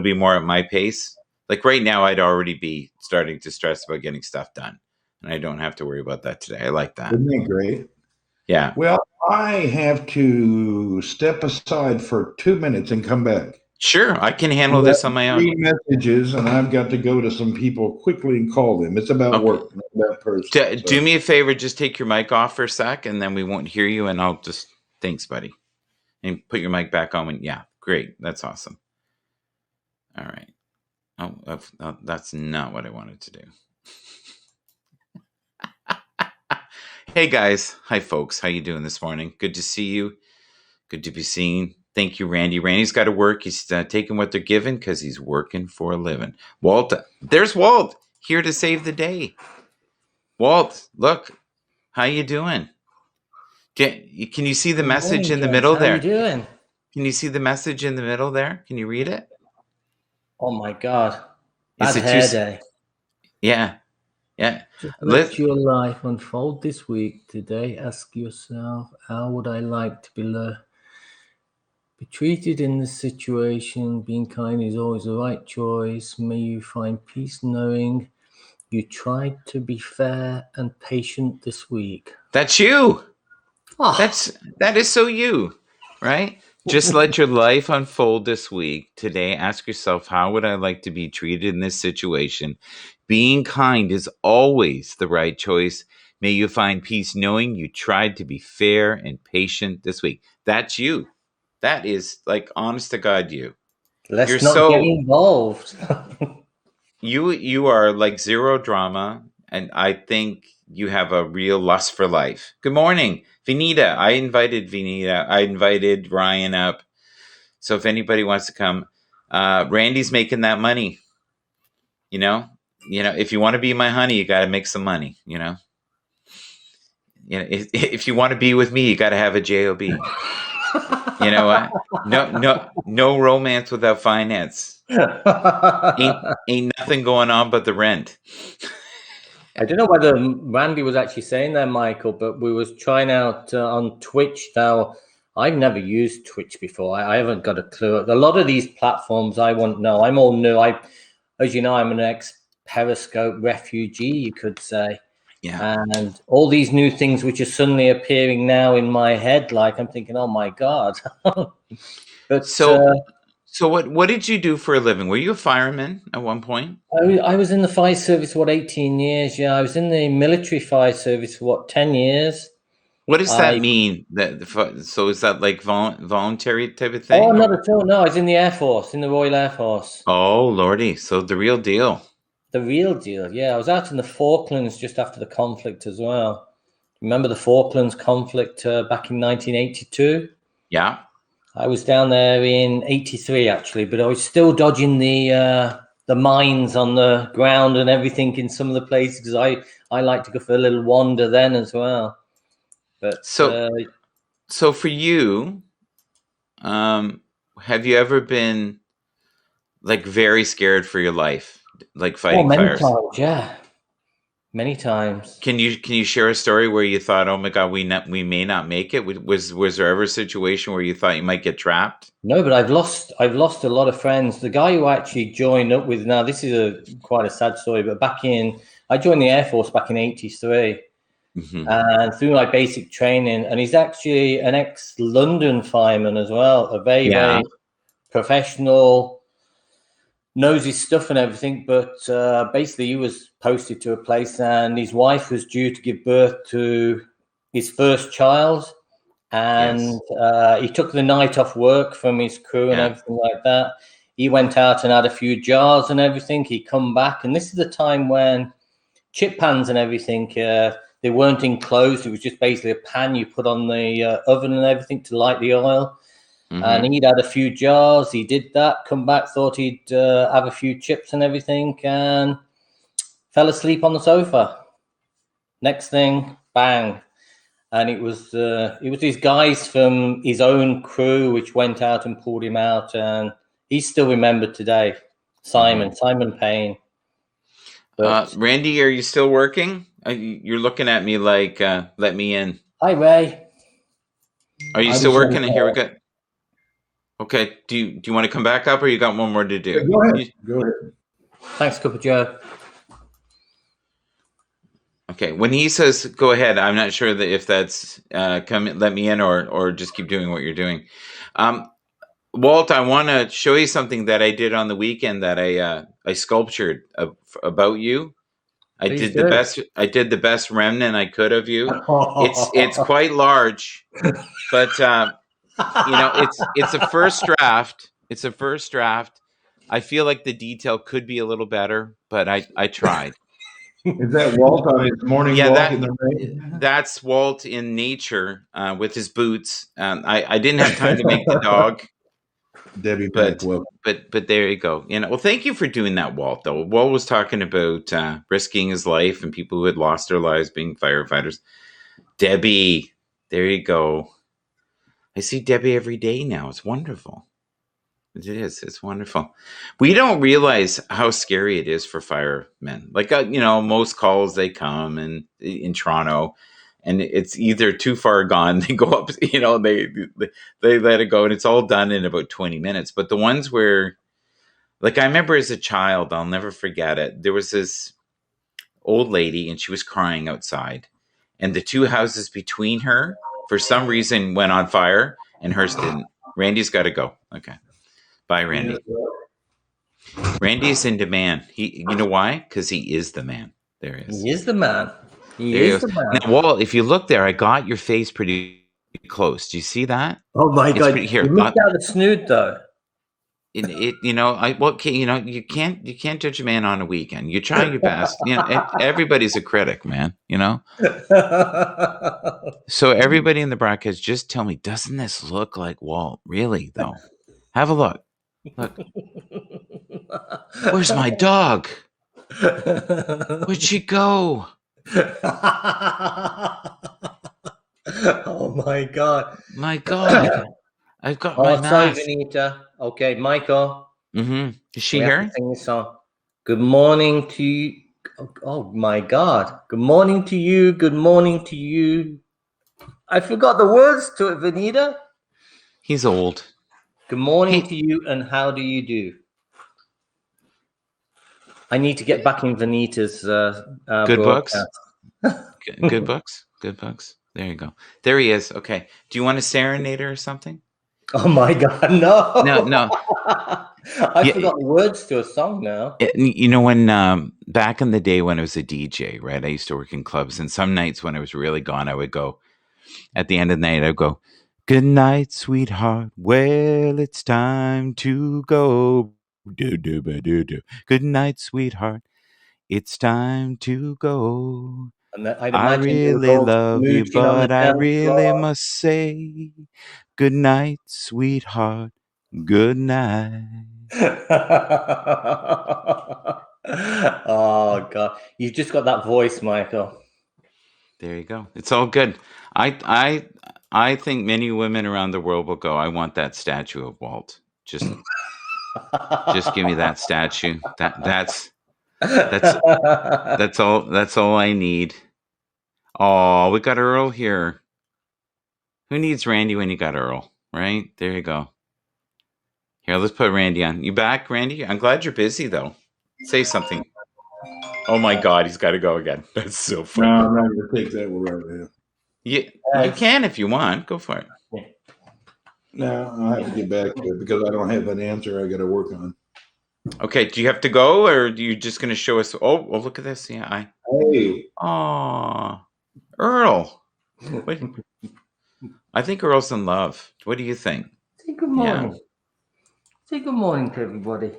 be more at my pace. Like right now, I'd already be starting to stress about getting stuff done. And I don't have to worry about that today. I like that. Isn't that great? Yeah. Well, I have to step aside for 2 minutes and come back. Sure, I can handle this on my own. 3 messages, and I've got to go to some people quickly and call them. It's about work, not about person. Do me a favor, just take your mic off for a sec, and then we won't hear you, and I'll just, thanks, buddy. And put your mic back on. Yeah, great. That's awesome. All right. Oh, that's not what I wanted to do. Hey, guys. Hi, folks. How you doing this morning? Good to see you. Good to be seen. Thank you, Randy. Randy's got to work. He's taking what they're given because he's working for a living. Walt, there's Walt here to save the day. Walt, look, how you doing? Can you see the message in the middle there? How you doing? Can you see the message in the middle there? Can you read it? Oh my God! Bad hair day. Yeah, yeah. Just let your life unfold this week. Today, ask yourself, how would I like to be treated in this situation? Being kind is always the right choice. May you find peace knowing you tried to be fair and patient this week. That's you. Oh. That is so you, right? Just let your life unfold this week. Today, ask yourself, how would I like to be treated in this situation? Being kind is always the right choice. May you find peace knowing you tried to be fair and patient this week. That's you. That is like honest to God you. Let's not get involved. You are like zero drama, and I think you have a real lust for life. Good morning, Vinita. I invited Ryan up. So if anybody wants to come, Randy's making that money. You know, if you want to be my honey, you got to make some money. If you want to be with me, you got to have a job. You know what? No romance without finance. Ain't nothing going on but the rent. I don't know whether Randy was actually saying that, Michael, but we was trying out on Twitch. Now, I've never used Twitch before. I haven't got a clue. A lot of these platforms I won't know. I'm all new. As you know, I'm an ex-Periscope refugee, you could say. Yeah. And all these new things which are suddenly appearing now in my head, like I'm thinking, oh my God. But so what did you do for a living? Were you a fireman at one point? I was in the fire service, 18 years? Yeah, I was in the military fire service for 10 years. What does that mean? So is that like voluntary type of thing? Oh, not at all. No, I was in the Air Force, in the Royal Air Force. Oh, Lordy. So the real deal. The real deal, yeah. I was out in the Falklands just after the conflict as well. Remember the Falklands conflict back in 1982? Yeah. I was down there in 83 actually, but I was still dodging the the mines on the ground and everything in some of the places, because I like to go for a little wander then as well. But So for you, have you ever been like very scared for your life, like fighting many fires? times, yeah, many times. Can you share a story where you thought, oh my God, we may not make it? Was there ever a situation where you thought you might get trapped? No, but I've lost a lot of friends. The guy who actually joined up with, now this is quite a sad story, but I joined the Air Force back in '83. Mm-hmm. And through my basic training, and he's actually an ex-London fireman as well, a very professional, knows his stuff and everything. But basically, he was posted to a place, and his wife was due to give birth to his first child, and he took the night off work from his crew and everything like that. He went out and had a few jars and everything. He come back, and this is the time when chip pans and everything. They weren't enclosed. It was just basically a pan you put on the oven and everything to light the oil. Mm-hmm. And he'd had a few jars. He did that, come back, thought he'd have a few chips and everything, and fell asleep on the sofa. Next thing, bang. And it was these guys from his own crew which went out and pulled him out. And he's still remembered today. Simon Payne. Randy, are you still working? You're looking at me like, let me in. Hi, Ray. Are you still working? Here we go. Okay. Do you want to come back up, or you got one more to do? Yeah, go ahead. Thanks, Cooper Joe. Okay. When he says go ahead, I'm not sure that if that's let me in, or just keep doing what you're doing. Walt, I want to show you something that I did on the weekend that I sculptured about you. I did the best remnant I could of you. It's quite large, but it's a first draft. It's a first draft. I feel like the detail could be a little better, but I tried. Is that Walt on his morning walk in the rain? That's Walt in nature with his boots. I didn't have time to make the dog. Debbie, but there you go. Well, thank you for doing that, Walt. Though Walt was talking about risking his life and people who had lost their lives being firefighters. Debbie, there you go. I see Debbie every day now. It's wonderful. It is. It's wonderful. We don't realize how scary it is for firemen. Like most calls they come in Toronto. And it's either too far gone, they go up, they let it go, and it's all done in about 20 minutes. But the ones where, like I remember as a child, I'll never forget it. There was this old lady, and she was crying outside. And the two houses between her, for some reason, went on fire, and hers didn't. Randy's got to go. Okay. Bye, Randy. Randy's in demand. You know why? Because he is the man. There he is. He is the man. Now, Walt, if you look there, I got your face pretty close. Do you see that? Oh my God! You looked out the snoot, though. You can't judge a man on a weekend. You try your best. Everybody's a critic, man. So everybody in the broadcast, just tell me, doesn't this look like Walt? Really, though? Have a look. Look. Where's my dog? Where'd she go? Oh my God! My God! I've got my mask. Sorry, Vanita. Okay, Michael. Mm-hmm. Is she here? Sing this song. Good morning to you. Oh my God! Good morning to you. Good morning to you. I forgot the words to it, Vanita. He's old. Good morning to you, and how do you do? I need to get back in Vanita's good broadcast. Books. Good books. Good books. There you go. There he is. Okay. Do you want a serenade or something? Oh my God, no. No. I forgot the words to a song now. When back in the day when I was a DJ, right? I used to work in clubs, and some nights when I was really gone, I would go at the end of the night, I'd go, "Good night, sweetheart. Well, it's time to go. Good night, sweetheart. It's time to go. I really love you, but I really must say, good night, sweetheart. Good night." Oh God, you've just got that voice, Michael. There you go. It's all good. I think many women around the world will go, I want that statue of Walt. Just give me that statue. That's all I need. Oh, we got Earl here. Who needs Randy when you got Earl? Right? There you go. Here, let's put Randy on. You back, Randy? I'm glad you're busy though. Say something. Oh my God, he's got to go again. That's so No, funny. I'm not going to take that one right now. You can if you want. Go for it. No, I'll have to get back to it because I don't have an answer I got to work on. Okay, do you have to go or are you just going to show us? Oh, well, look at this. Yeah, Hey, Earl. Wait. I think Earl's in love. What do you think? Say good morning. Yeah. Say good morning to everybody.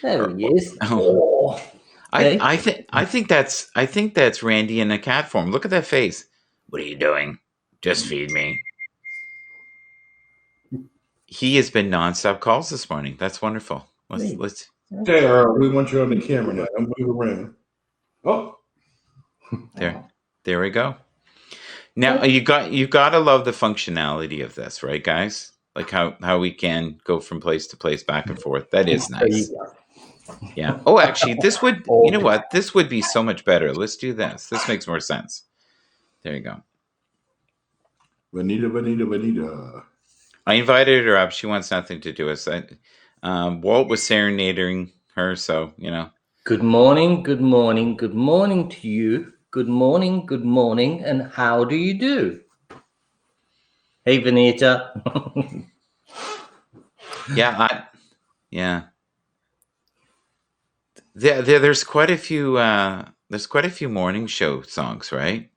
There he is. Oh. Oh. Hey. I think that's Randy in a cat form. Look at that face. What are you doing? Just feed me. He has been nonstop calls this morning. That's wonderful. Let's. okay, Earl, we want you on the camera now. Don't move around. Oh, There we go. Now you got to love the functionality of this, right, guys? Like how we can go from place to place, back and forth. That is nice. Yeah. Oh, actually, this would. You know what? This would be so much better. Let's do this. This makes more sense. There you go. Vanita. I invited her up. She wants nothing to do with it. Walt was serenading her, so you know. Good morning, good morning, good morning to you. Good morning, and how do you do? Hey, Vanita. Yeah, There's quite a few. There's quite a few morning show songs, right?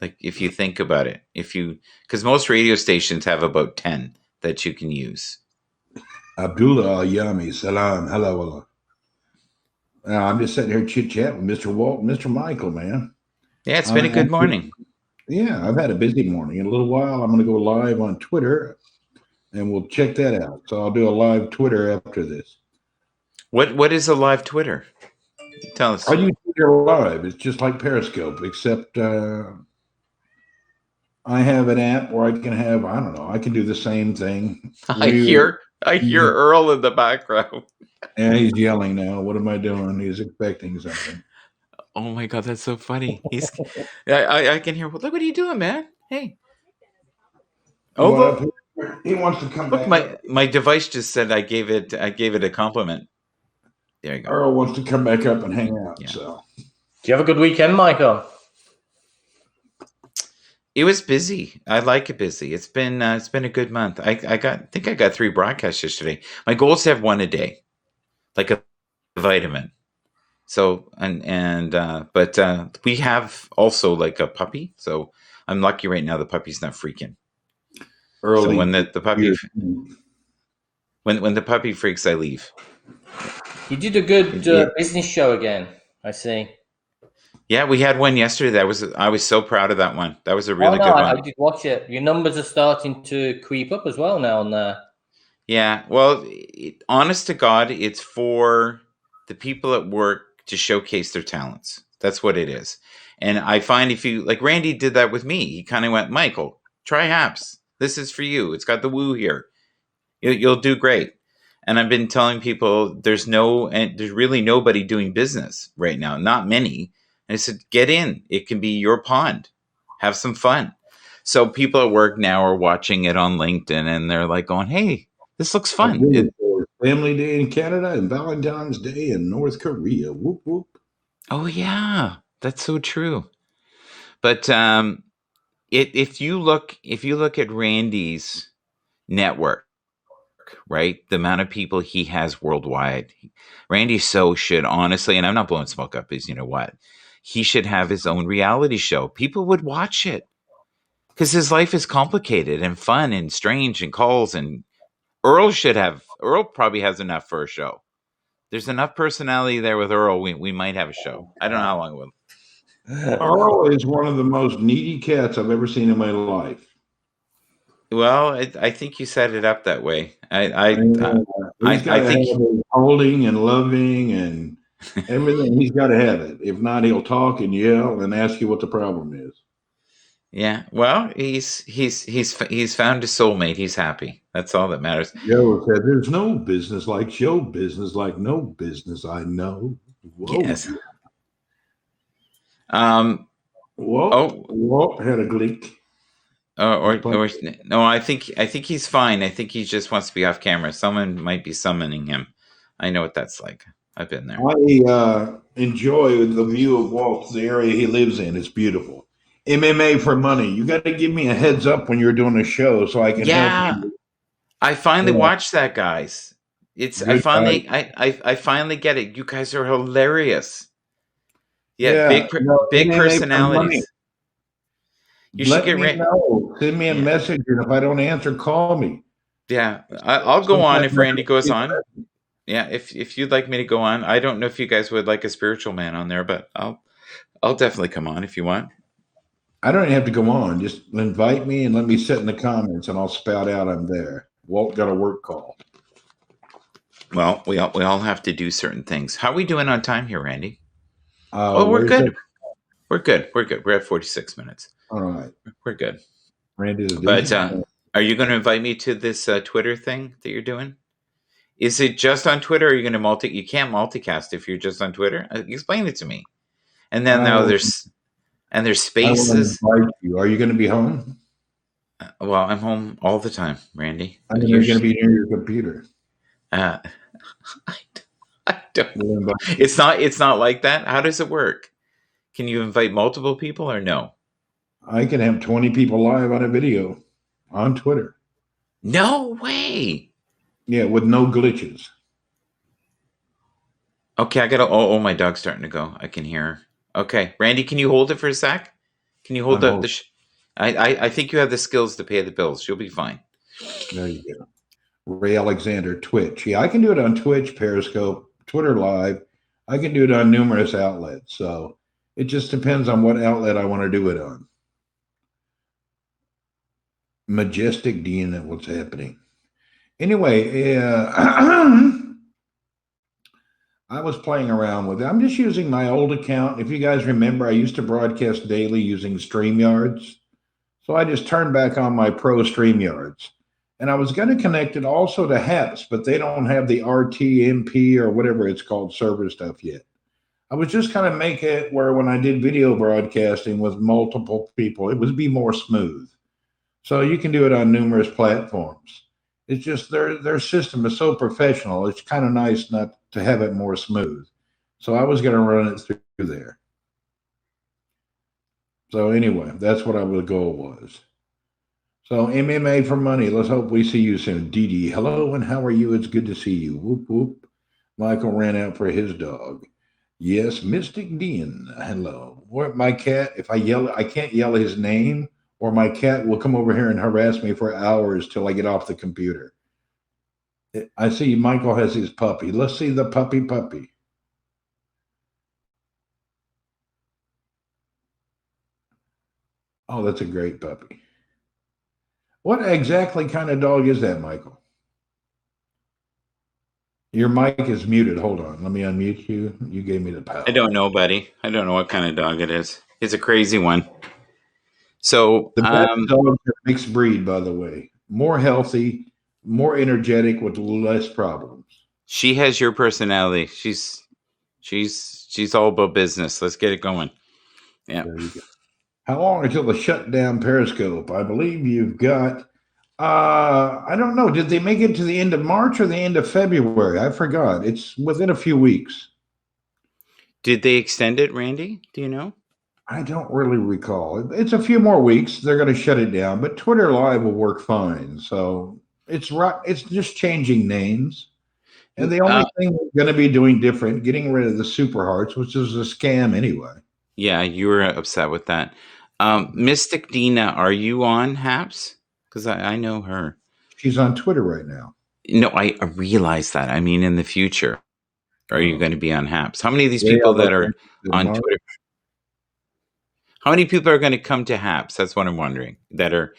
Like if you think about it, because most radio stations have about 10 that you can use. Abdullah Yami, salam, hello. Now I'm just sitting here chit chat with Mr. Walt and Mr. Michael, man. Yeah, it's been a good morning. Yeah, I've had a busy morning. In a little while, I'm going to go live on Twitter, and we'll check that out. So I'll do a live Twitter after this. What is a live Twitter? Tell us. I use Twitter live. It's just like Periscope, except I have an app where I can have, I don't know, I can do the same thing. I hear Earl in the background. And he's yelling now. What am I doing? He's expecting something. Oh my God, that's so funny. I can hear. Look, what are you doing, man? Hey. Oh, look. He wants to come Look, back. my device just said I gave it a compliment. There you go. Earl wants to come back up and hang out. Yeah. So, Do you have a good weekend, Michael? It was busy. I like it busy. It's been a good month. I think I got 3 broadcasts yesterday. My goal is to have 1 a day, like a vitamin. So but we have also like a puppy. So I'm lucky right now. The puppy's not freaking. Earl, So when the puppy when the puppy freaks, I leave. You did a good business show again, I see. Yeah, we had one yesterday. I was so proud of that one. That was a really good one. I did watch it. Your numbers are starting to creep up as well now on there. Yeah, well, honest to God, it's for the people at work to showcase their talents. That's what it is. And I find if you, like Randy did that with me, he kind of went, Michael, try Haps. This is for you. It's got the woo here. You'll do great. And I've been telling people there's really nobody doing business right now. Not many. And I said, get in. It can be your pond. Have some fun. So people at work now are watching it on LinkedIn and they're like going, hey, this looks fun. Family Day in Canada and Valentine's Day in North Korea. Whoop, whoop. Oh, yeah. That's so true. But if you look at Randy's network, right, the amount of people he has worldwide, Randy should honestly, and I'm not blowing smoke up his, you know what, he should have his own reality show. People would watch it because his life is complicated and fun and strange and calls, and Earl probably has enough for a show. There's enough personality there with Earl. We might have a show. I don't know how long it will. Earl is one of the most needy cats I've ever seen in my life. Well, I think you set it up that way. He's got I to have think it holding and loving and everything. He's got to have it. If not, he'll talk and yell and ask you what the problem is. yeah. Well, he's found his soulmate. He's happy. That's all that matters. Joe said, "There's no business like show business, like no business I know." Whoa, Yes. Um. whoa, Oh. whoa! Had a glitch. Or no. I think he's fine. I think he just wants to be off camera. Someone might be summoning him. I know what that's like. I've been there. I enjoy the view of Walt, the area he lives in. It's beautiful. MMA for money. You got to give me a heads up when you're doing a show so I can Yeah. help you. I finally Yeah. watched that, guys. I finally get it. You guys are hilarious. Yeah, big MMA for money. personalities. You should Let get me know. Send me a message, and if I don't answer, call me. Yeah, I'll go on if Sometimes Randy goes I- on. Yeah, if you'd like me to go on, I don't know if you guys would like a spiritual man on there, but I'll definitely come on if you want. I don't even have to go on. Just invite me and let me sit in the comments, and I'll spout out I'm there. Walt got a work call. Well, we all have to do certain things. How are we doing on time here, Randy? We're We're good. it? We're good. We're good. We're at 46 minutes. All right. We're good. Randy, But are you going to invite me to this Twitter thing that you're doing? Is it just on Twitter? Or are you going to You can't multicast if you're just on Twitter. Explain it to me. And then now there's spaces. I will invite you. Are you going to be home? Well, I'm home all the time, Randy. I mean, you're going to be near your computer. I don't. It's not like that. How does it work? Can you invite multiple people or no? I can have 20 people live on a video on Twitter. No way. Yeah, with no glitches. Okay, I gotta. Oh, my dog's starting to go. I can hear her. Okay, Randy, can you hold it for a sec? Can you hold I think you have the skills to pay the bills. You'll be fine. There you go. Ray Alexander, Twitch. Yeah, I can do it on Twitch, Periscope, Twitter Live. I can do it on numerous outlets. So it just depends on what outlet I want to do it on. Majestic Dean, what's happening? Anyway, I was playing around with it. I'm just using my old account. If you guys remember, I used to broadcast daily using StreamYards. So I just turned back on my pro StreamYards. And I was going to connect it also to HAPS, but they don't have the RTMP or whatever it's called server stuff yet. I was just kind of make it where when I did video broadcasting with multiple people, it would be more smooth. So you can do it on numerous platforms. It's just their system is so professional. It's kind of nice not to have it more smooth. So I was going to run it through there. So anyway, that's what our goal was. So MMA for money. Let's hope we see you soon. Dee, hello, and how are you? It's good to see you. Whoop, whoop. Michael ran out for his dog. Yes, Mystic Dean. Hello. What my cat, if I yell, I can't yell his name, or my cat will come over here and harass me for hours till I get off the computer. I see Michael has his puppy. Let's see the puppy. Oh, that's a great puppy. What exactly kind of dog is that, Michael? Your mic is muted. Hold on. Let me unmute you. You gave me the power. I don't know, buddy. I don't know what kind of dog it is. It's a crazy one. So the best dogs are mixed breed, by the way. More healthy, more energetic, with less problems. She has your personality. She's all about business. Let's get it going. Yeah. There you go. How long until the shutdown Periscope? I believe you've got. I don't know. Did they make it to the end of March or the end of February? I forgot. It's within a few weeks. Did they extend it, Randy? Do you know? I don't really recall. It's a few more weeks. They're going to shut it down, but Twitter Live will work fine. So it's right. It's just changing names. And the only thing we're going to be doing different, getting rid of the Super Hearts, which is a scam anyway. Yeah, you were upset with that. Mystic Dina, are you on HAPS? Because I know her. She's on Twitter right now. No, I realize that. I mean, in the future, are you going to be on HAPS? How many of these people that are on Twitter? How many people are going to come to HAPS? That's what I'm wondering. That are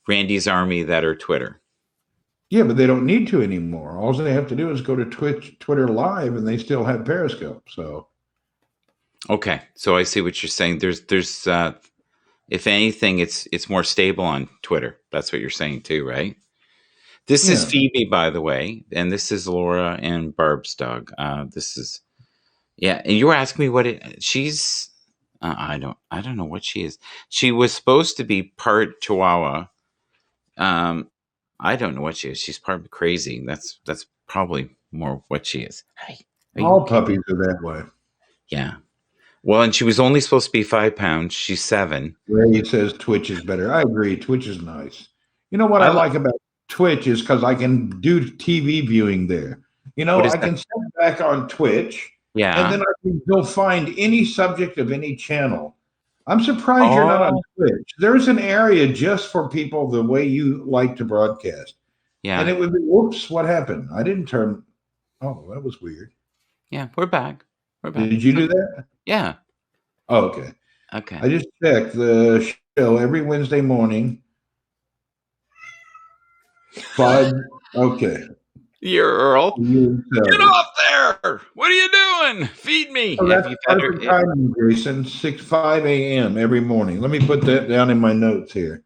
Randy's Army that are Twitter. Yeah, but they don't need to anymore. All they have to do is go to Twitter Live, and they still have Periscope. So, Okay, so I see what you're saying. There's if anything, it's more stable on Twitter. That's what you're saying too, right? This is yeah. Phoebe, by the way, and this is Laura and Barb's dog. This is and you were asking me what she's. I don't know what she is. She was supposed to be part Chihuahua. I don't know what she is. She's part crazy. That's probably more what she is. Hey, All puppies are that way. Yeah. Well, and she was only supposed to be 5 pounds. She's 7. Ray says Twitch is better. I agree. Twitch is nice. You know what I like about Twitch is because I can do TV viewing there. You know, I can sit back on Twitch. Yeah. And then I can go find any subject of any channel. I'm surprised you're not on Twitch. There's an area just for people the way you like to broadcast. Yeah. And it would be, whoops, what happened? I didn't turn. Oh, that was weird. Yeah, we're back. Did you do that? Yeah. Oh, okay. Okay. I just checked the show every Wednesday morning. 5. Okay. You're Earl. Get off there! What are you doing? Feed me. Oh, that's perfect timing, Jason. 5 a.m. every morning. Let me put that down in my notes here,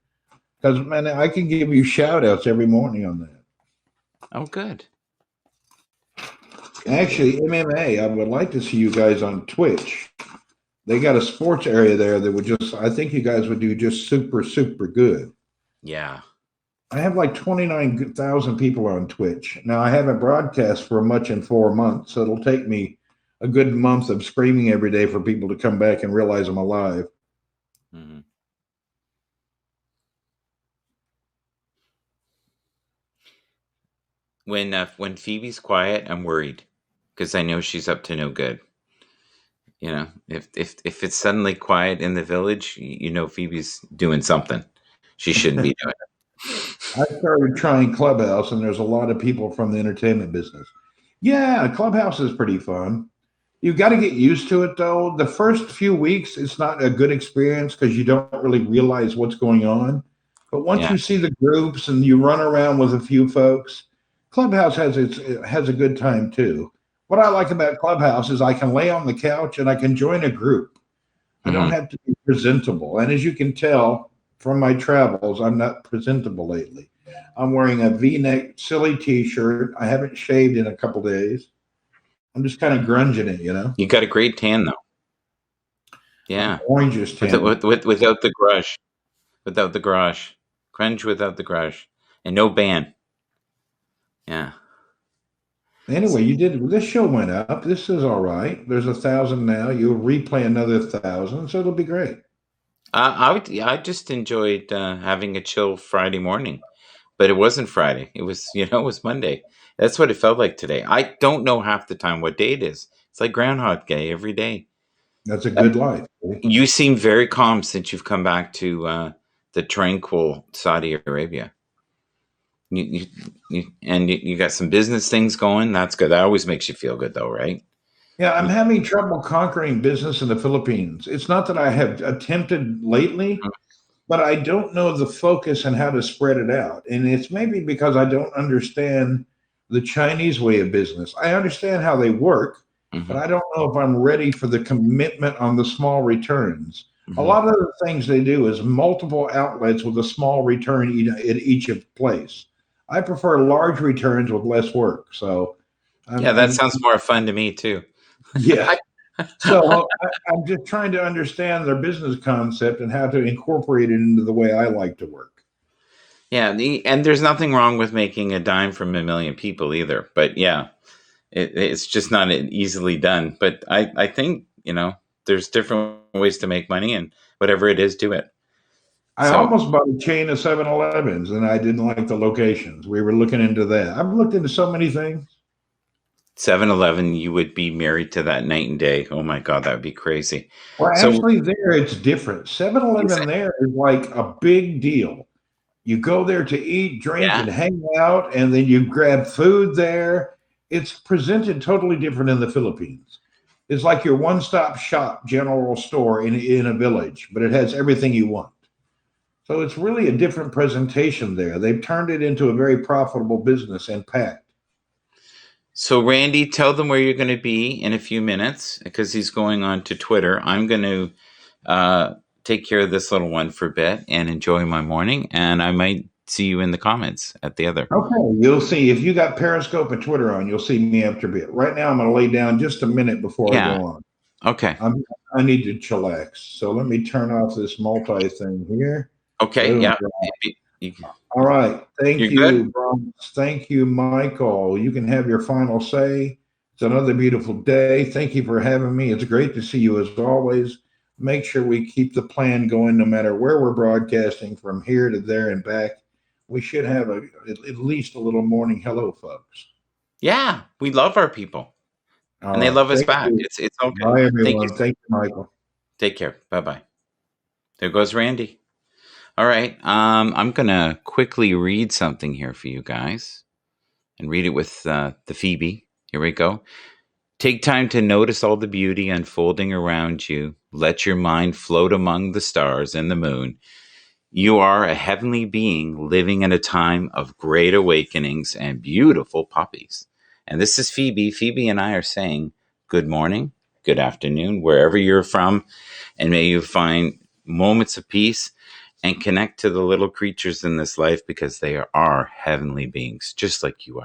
because man, I can give you shout outs every morning on that. Oh, good. Actually, MMA, I would like to see you guys on Twitch. They got a sports area there that would just, I think you guys would do just super, super good. Yeah. I have like 29,000 people on Twitch. Now, I haven't broadcast for much in 4 months, so it'll take me a good month of screaming every day for people to come back and realize I'm alive. Mm-hmm. When Phoebe's quiet, I'm worried because I know she's up to no good. You know, if it's suddenly quiet in the village, you know Phoebe's doing something she shouldn't be doing. I started trying Clubhouse, and there's a lot of people from the entertainment business. Yeah, Clubhouse is pretty fun. You've got to get used to it, though. The first few weeks, it's not a good experience because you don't really realize what's going on. But once you see the groups and you run around with a few folks, Clubhouse has a good time too. What I like about Clubhouse is I can lay on the couch and I can join a group. I don't have to be presentable. And as you can tell from my travels, I'm not presentable lately. I'm wearing a V-neck silly T-shirt. I haven't shaved in a couple days. I'm just kind of grunging it, you know. You got a great tan though. Yeah, orangish tan without the grush, without the grush, grunge without the grush, and no ban. Yeah. Anyway, you did. This show went up. This is all right. There's 1,000 now. You'll replay another 1,000, so it'll be great. I just enjoyed having a chill Friday morning, but it wasn't Friday. It was it was Monday. That's what it felt like today. I don't know half the time what day it is. It's like Groundhog Day every day. That's a good life. You seem very calm since you've come back to the tranquil Saudi Arabia. You got some business things going. That's good. That always makes you feel good, though, right? Yeah, I'm having trouble conquering business in the Philippines. It's not that I have attempted lately, but I don't know the focus and how to spread it out. And it's maybe because I don't understand the Chinese way of business. I understand how they work, but I don't know if I'm ready for the commitment on the small returns. A lot of the things they do is multiple outlets with a small return at each place. I prefer large returns with less work. So, that sounds more fun to me too. Yeah. So I'm just trying to understand their business concept and how to incorporate it into the way I like to work. Yeah, and there's nothing wrong with making a dime from a million people either. But yeah, it's just not easily done. But I think there's different ways to make money, and whatever it is, do it. I almost bought a chain of 7-Elevens, and I didn't like the locations. We were looking into that. I've looked into so many things. 7-Eleven, you would be married to that night and day. Oh my God, that would be crazy. Well, actually, there it's different. 7-Eleven there is like a big deal. You go there to eat, drink, and hang out, and then you grab food there. It's presented totally different in the Philippines. It's like your one-stop shop general store in a village, but it has everything you want. So it's really a different presentation there. They've turned it into a very profitable business and packed. So, Randy, tell them where you're going to be in a few minutes because he's going on to Twitter. I'm going to take care of this little one for a bit and enjoy my morning. And I might see you in the comments at the other. Okay, you'll see. If you got Periscope and Twitter on, you'll see me after a bit. Right now, I'm going to lay down just a minute before I go on. Okay. I need to chillax. So let me turn off this multi thing here. Okay. Boom. Yeah. All right. Thank You're you, good? Bronx. Thank you, Michael. You can have your final say. It's another beautiful day. Thank you for having me. It's great to see you as always. Make sure we keep the plan going no matter where we're broadcasting from here to there and back. We should have at least a little morning hello, folks. Yeah. We love our people. All and they right. love us Thank back. you. It's okay. Bye, everyone. Thank you. Thank you, Michael. Take care. Bye-bye. There goes Randy. All right. I'm going to quickly read something here for you guys and read it with the Phoebe. Here we go. Take time to notice all the beauty unfolding around you. Let your mind float among the stars and the moon. You are a heavenly being living in a time of great awakenings and beautiful puppies. And this is Phoebe. Phoebe and I are saying good morning, good afternoon, wherever you're from. And may you find moments of peace and connect to the little creatures in this life because they are heavenly beings, just like you are.